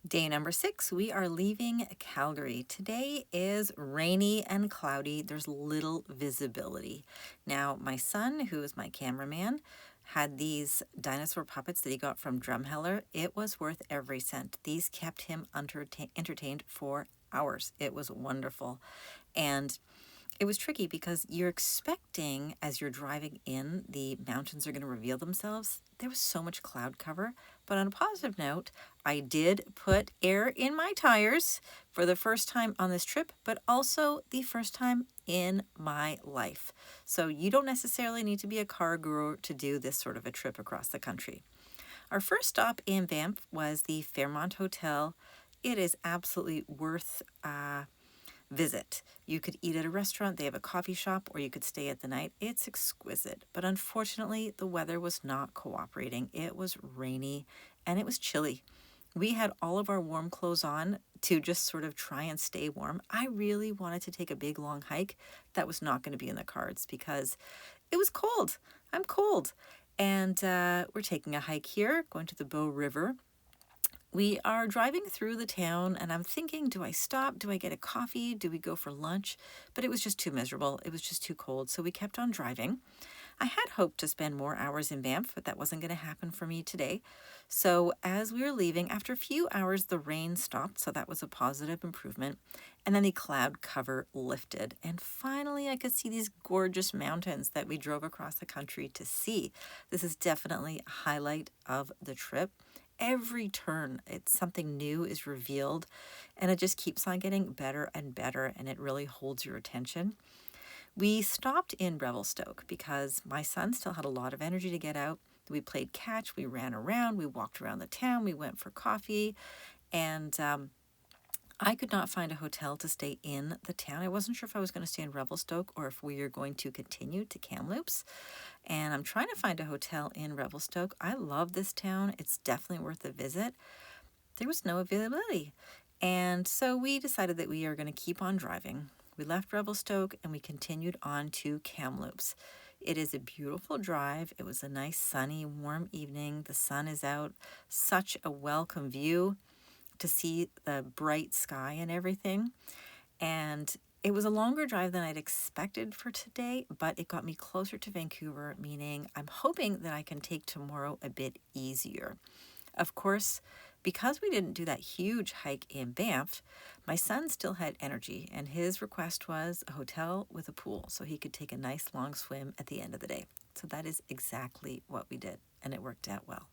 Day number 6, we are leaving Calgary. Today is rainy and cloudy. There's little visibility. Now, my son, who is my cameraman, had these dinosaur puppets that he got from Drumheller. It was worth every cent. These kept him entertained for hours. It was wonderful. And it was tricky because you're expecting, as you're driving in, the mountains are going to reveal themselves. There was so much cloud cover. But on a positive note, I did put air in my tires for the first time on this trip, but also the first time in my life. So you don't necessarily need to be a car guru to do this sort of a trip across the country. Our first stop in Banff was the Fairmont Hotel. It is absolutely worth visit. You could eat at a restaurant, they have a coffee shop, or you could stay at the night. It's exquisite, but unfortunately, the weather was not cooperating. It was rainy and it was chilly. We had all of our warm clothes on to just sort of try and stay warm. I really wanted to take a big long hike. That was not going to be in the cards because it was cold. I'm cold. And we're taking a hike here, going to the Bow River. We are driving through the town and I'm thinking, do I stop? Do I get a coffee? Do we go for lunch? But it was just too miserable. It was just too cold. So we kept on driving. I had hoped to spend more hours in Banff, but that wasn't going to happen for me today. So as we were leaving, after a few hours, the rain stopped. So that was a positive improvement. And then the cloud cover lifted. And finally, I could see these gorgeous mountains that we drove across the country to see. This is definitely a highlight of the trip. Every turn, it's something new is revealed, and it just keeps on getting better and better, and it really holds your attention. We stopped in Revelstoke because my son still had a lot of energy to get out. We played catch, we ran around, we walked around the town, we went for coffee, and I could not find a hotel to stay in the town. I wasn't sure if I was going to stay in Revelstoke or if we are going to continue to Kamloops. And I'm trying to find a hotel in Revelstoke. I love this town. It's definitely worth a visit. There was no availability. And so we decided that we are going to keep on driving. We left Revelstoke and we continued on to Kamloops. It is a beautiful drive. It was a nice sunny, warm evening. The sun is out. Such a welcome view to see the bright sky and everything. And it was a longer drive than I'd expected for today, but it got me closer to Vancouver, meaning I'm hoping that I can take tomorrow a bit easier. Of course, because we didn't do that huge hike in Banff, my son still had energy, and his request was a hotel with a pool so he could take a nice long swim at the end of the day. So that is exactly what we did, and it worked out well.